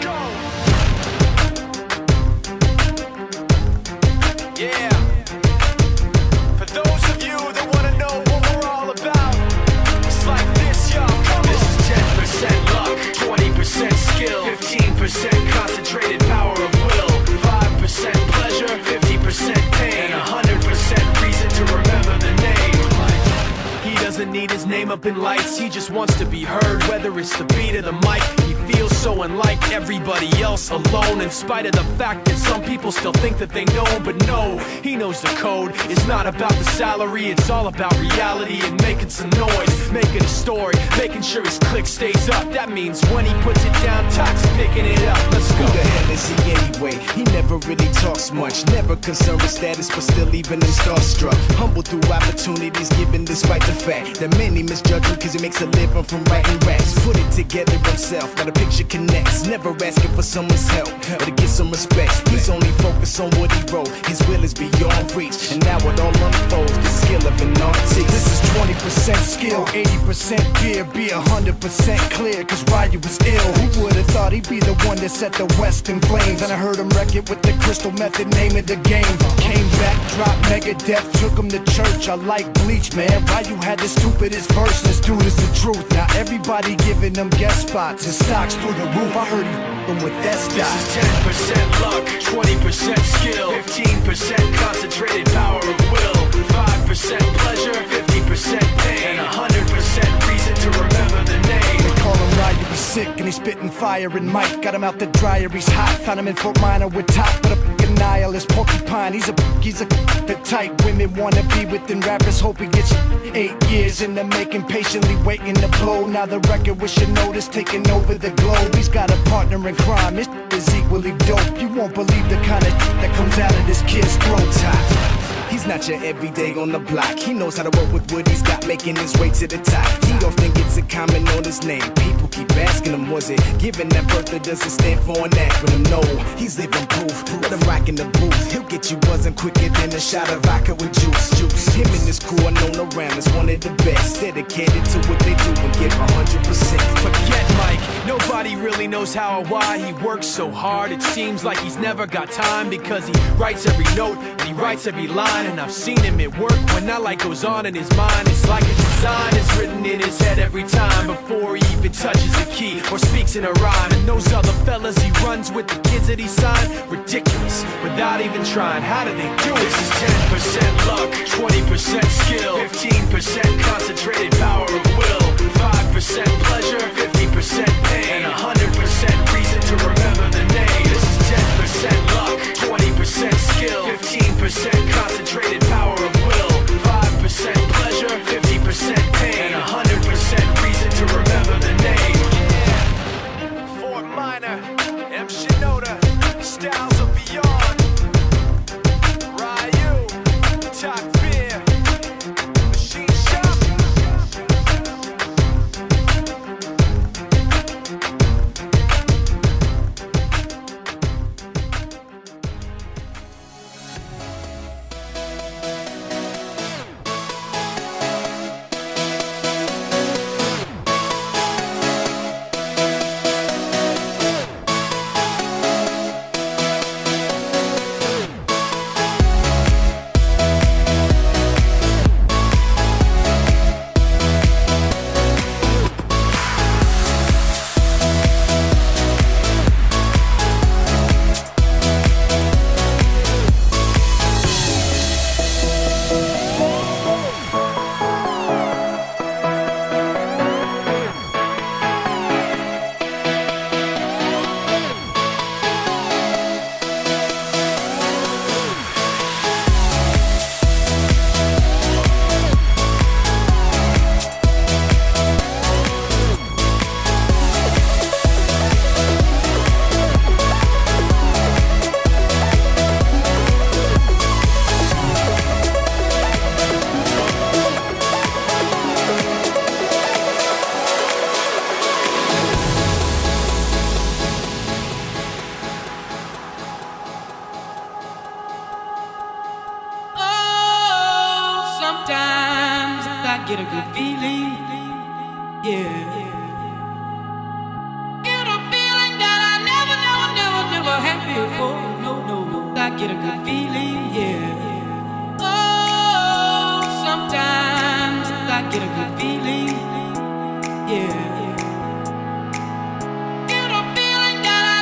go. Yeah. For those of you that want to know what we're all about, it's like this, y'all. Come on. This is 10% luck, 20% skill, 15% concentrated power of will, 5% pleasure, 50% pain, and 100% reason to remember the name. He doesn't need his name up in lights, he just wants to be heard, whether it's the beat or the mic. He feels so unlike everybody else, alone, in spite of the fact that some people still think that they know. But no, he knows the code. It's not about the salary, it's all about reality and making some noise, making a story, making sure his click stays up. That means when he puts it down, Tox picking it up. Let's go. Who the hell is he anyway? He never really talks much, never concerned with status, but still leaving him starstruck. Humble through opportunities given despite the fact that many misjudge him cause he makes a living from writing raps. Put it together himself, got a picture connects, never asking for someone's help or to get some respect. He's only focused on what he wrote, his will is beyond reach, and now it all unfolds, the skill of an artist. This is 20% skill, 80% fear, be 100% clear, cause Ryu was ill. Who would've thought he'd be the one that set the West in flames? And I heard him wreck it with the crystal method, name of the game. Came back, dropped Megadeth, took him to church. I like Bleach, man. Ryu had the stupidest verse, this dude is the truth. Now everybody giving them guest spots and stocks through the roof. I heard he f***ing with that stock. This is 10% luck, 20% skill, 15% concentrated power of will, 5% pleasure, 50% pain, and 100% reason to remember the name. They call him Ryu, he's sick and he's spitting fire and Mike got him out the dryer, he's hot. Found him in Fort Minor with top, but a f***ing nihilist porcupine. He's a the type women wanna be within rappers. Hope he gets 8 years in the making, patiently waiting to blow. Now the record with your notice taking over the globe. He's got a partner in crime, his is equally dope. You won't believe the kind of that comes out of this kid's throat. He's not your everyday on the block. He knows how to work with what he's got, making his way to the top. He often gets a comment on his name. People keep asking him, was it given that birth that doesn't stand for an acronym? No, he's living proof. Let him rock in the booth. He'll get you buzzing quicker than a shot of vodka with juice. Him and his crew are known around as one of the best, dedicated to what they do and give 100%. Forget Mike, nobody really knows how or why he works so hard. It seems like he's never got time, because he writes every note and he writes every line. And I've seen him at work when that light goes on in his mind. It's like a design is written in his head every time, before he even touches a key or speaks in a rhyme. And those other fellas he runs with, the kids that he signed, ridiculous, without even trying. How do they do it? This is 10% luck, 20% skill, 15% concentrated power of will, 5% pleasure, 50% pain, and 100% reason to remember the name. This is 10% luck, 20% skill, 15% concentrated power of will, 5% pleasure, 50% pain, and 100% reason to remember the name. Yeah. Fort Minor, M. Shinoda, styles of beyond. Ryu, Talk Beer, Machine Shop. get a good feeling, yeah. Get a feeling that I never before. No, no, no, I get a good feeling, yeah. Oh, sometimes I get a good feeling, yeah. Get a feeling that I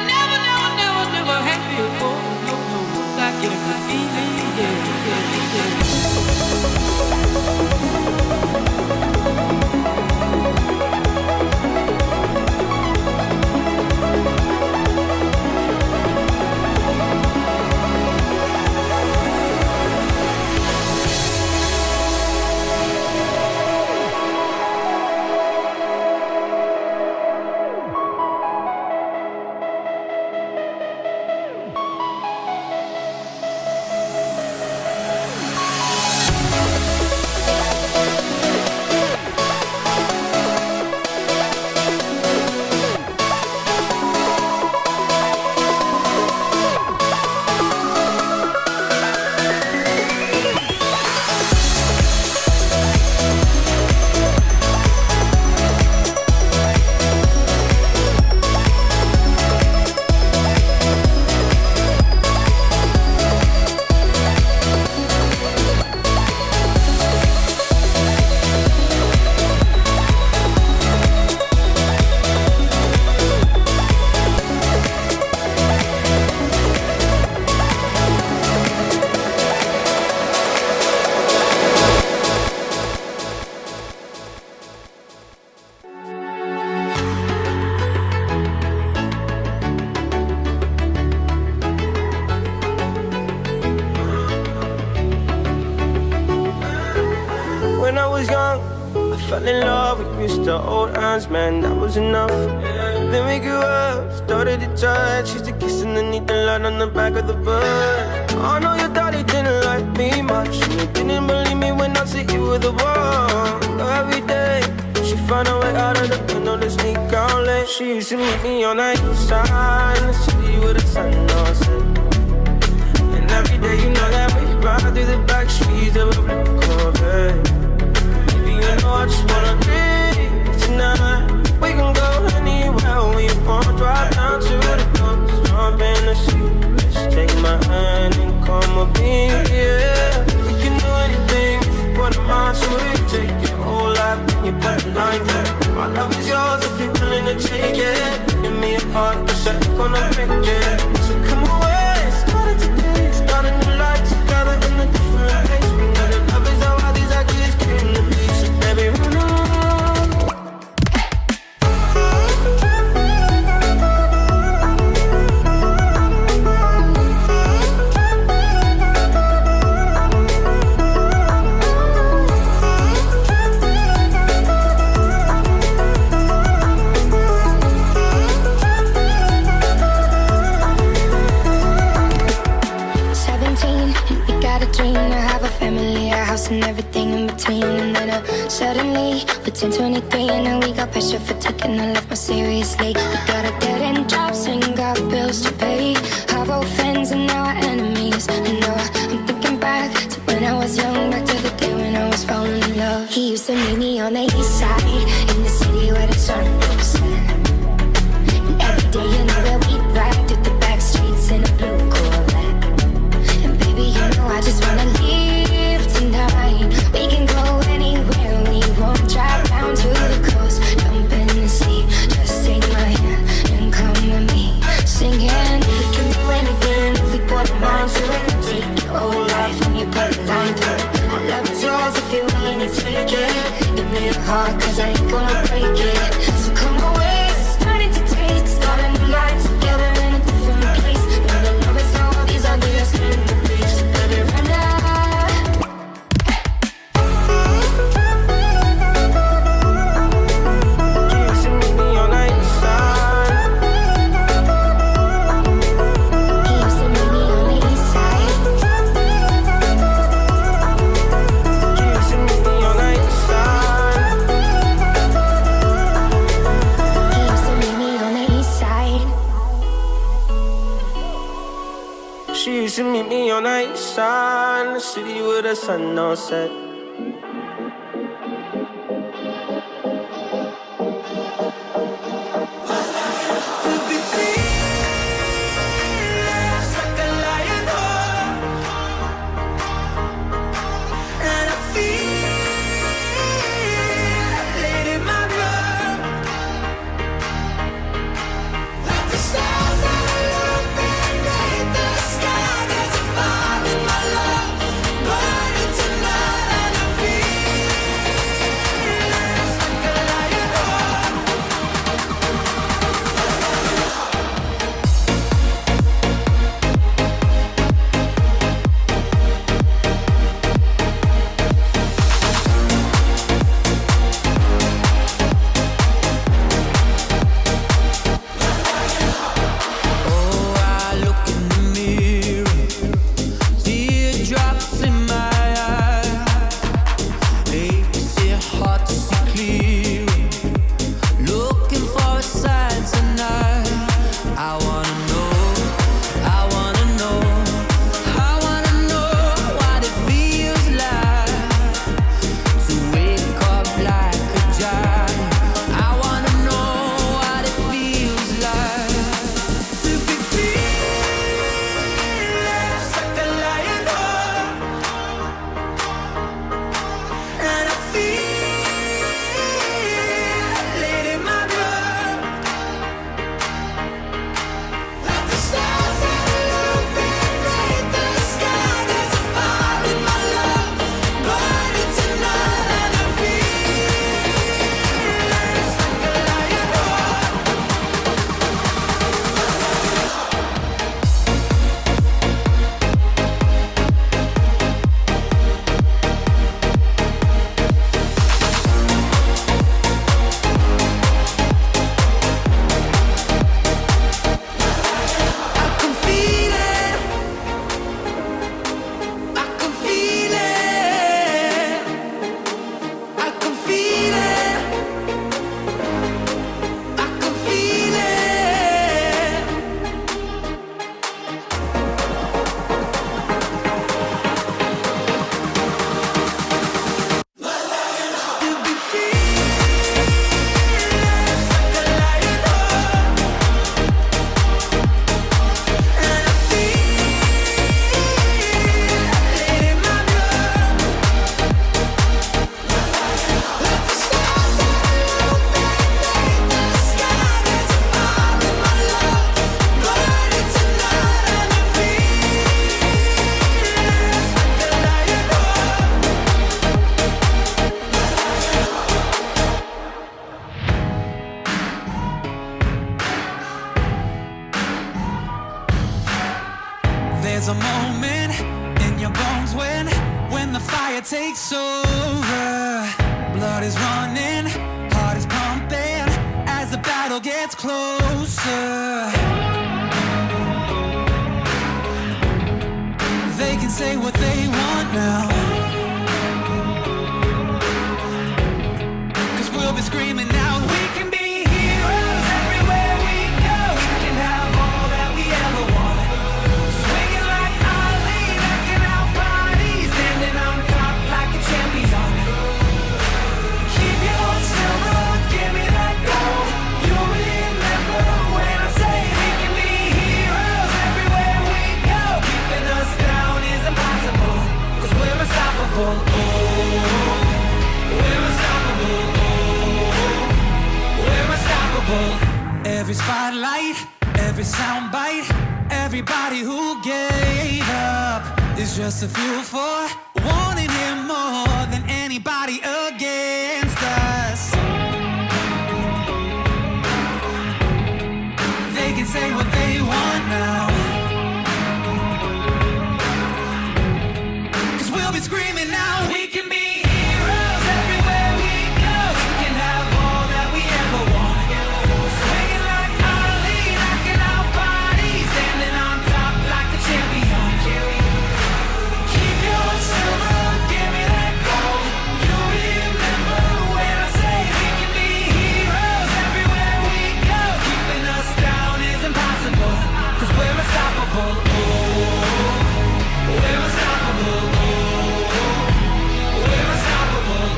never had before. No, no, no, I get a good feeling, yeah. When I was young, I fell in love with Mr. Old Hands, man, that was enough. Then we grew up, started to touch, used to kiss underneath the light on the back of the bus. I know your daddy didn't like me much, and you didn't believe me when I said you were the one. Every day, she found a way out of the window to sneak out late. She used to meet me on the east side, in the city with the sun on set. And every day, you know that we ride through the back streets of a blue Corvette. You know I just wanna leave tonight. We can go anywhere we want. Drive down to the coast, jump in the sea. Just take my hand and come with me, yeah. We can do anything if you put a mind to it. Take your whole life and you put a line there. My love is yours if you're willing to take it. Give me a heart, but I'm gonna break it. So come away, started today. Start a new life together in a different place. We know that love is how all these ideas came to be. So baby, run on. And everything in between. And then suddenly we're 10, 23, and now we got pressure for taking our life more seriously. We got a dead end jobs and got bills to pay. Our old friends and now our enemies. And now I'm thinking back to when I was young, back to the day when I was falling in love. He used to meet me on the east side, in the city where the sun goes set. And every day you know that we'd ride through the back streets in a blue Corvette. And baby, you know I just wanna leave tonight. We can go anywhere we want. Drive down to the coast, jump in the sea. Just take my hand and come with me, singing. We can do anything if we put our minds to it. Take your whole life and you put a line through it. My love is yours if you're willing to take it. Give me a heart, cause I ain't gonna break it. So come away, starting to taste. Start a new life together in a different place. Know the love is how all these ideas came to be. So baby, run out. She used to meet me on the east side, in the city with the sun on set. To be feeling There's a moment in your bones when the fire takes over. Blood is running, heart is pumping as the battle gets closer. They can say what they want now, 'cause we'll be screaming out. We can be heroes everywhere we go. We can have all that we ever want. Swinging like Ali, knocking out bodies, standing on top like a champion. Keep your silver, give me that gold. You'll remember when I say we can be heroes everywhere we go. Keeping us down is impossible, 'cause we're unstoppable. Oh, we're unstoppable. We're unstoppable. Every spotlight, every soundbite, everybody who gave up is just a fuel for wanting him more than anybody against us. They can say what they want now, 'cause we'll be screaming now. We can be heroes everywhere we go. We can have all that we ever want. Swinging like Ali, knocking out bodies, standing on top like a champion. Keep your silver, give me that gold. You'll remember when I say we can be heroes everywhere we go. Keeping us down is impossible, 'cause we're unstoppable. Oh, we're unstoppable. Oh, we're unstoppable.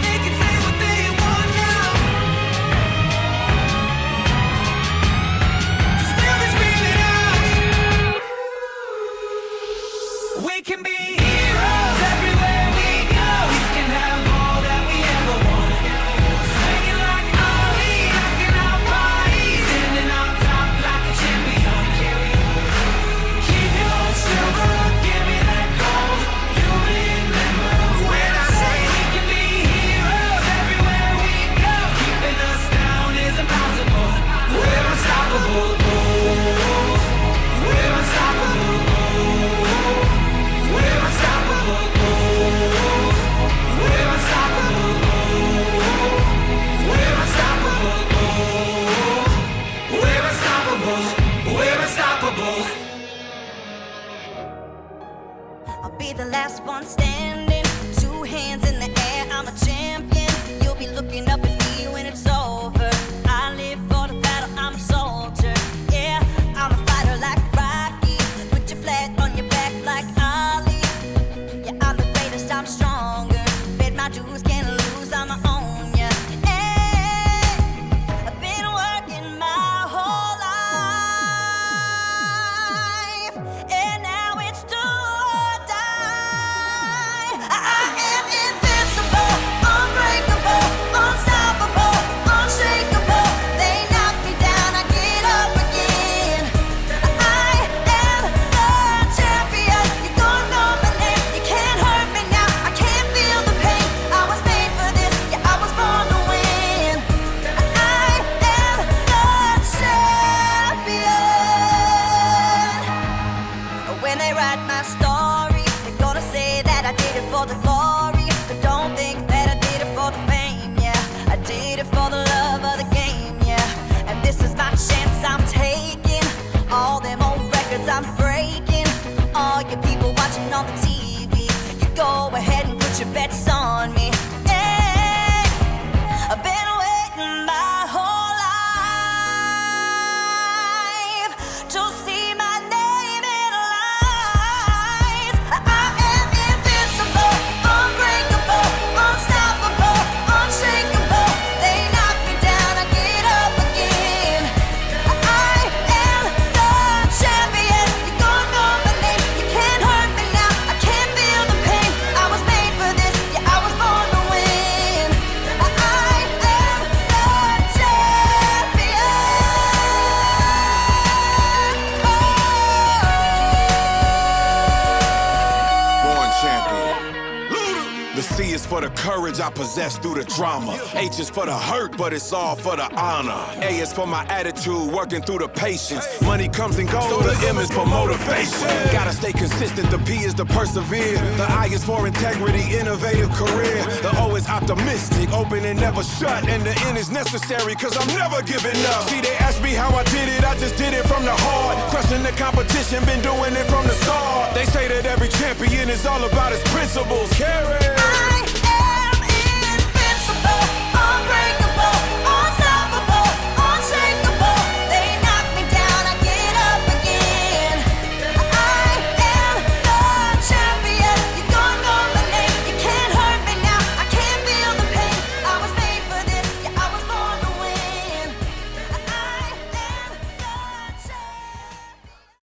They can say what they want now, 'cause we'll be screaming out. We can be heroes everywhere we go. We can have all that we ever want. Swinging like Ali, knocking out bodies, standing on top like a champion. Keep your silver, give me that gold. You'll remember when I say we can be heroes everywhere we go. Keeping us down is impossible. We're unstoppable. Oh, we're unstoppable. Oh, we're unstoppable. Oh, we're unstoppable. Oh, we're unstoppable. Oh, we're unstoppable. We're unstoppable. I'll be the last one standing, two hands in the air, I'm a champion. You'll be looking up at me when it's over. I live for the battle, I'm a soldier. Yeah, I'm a fighter like Rocky. Put your flag on your back like Ali. Yeah, I'm the greatest, I'm stronger. Bet my dues, can't lose, I'ma own ya. Hey, I've been working my whole life, and now it's do or die. I am invincible, unbreakable, unstoppable, unshakable. They knock me down, I get up again. I am the champion. You don't know my name, you can't hurt me now. I can't feel the pain. I was made for this, yeah, I was born to win. I am the champion. When they write my story, they're gonna say that I did it for the glory. But don't think that I did it for the fame, yeah. I did it for the love of the game, yeah. And this is my chance I'm taking. All them old records I'm breaking. All you people watching on the TV, you go ahead and put your bets on me. Hey, I've been waiting my whole life to see my name in lights. I am invincible, unbreakable, unstoppable, unshakable. They knock me down, I get up again. I am the champion. You don't know my name, you can't hurt me now. I can't feel the pain. I was made for this, yeah, I was born for the courage I possess through the drama. H is for the hurt, but it's all for the honor. A is for my attitude, working through the patience. Money comes and goes, so the M is for motivation. Gotta stay consistent, the P is to persevere. The I is for integrity, innovative career. The O is optimistic, open and never shut. And the N is necessary, cause I'm never giving up. See, they ask me how I did it, I just did it from the heart. Crushing the competition, been doing it from the start. They say that every champion is all about his principles. Carry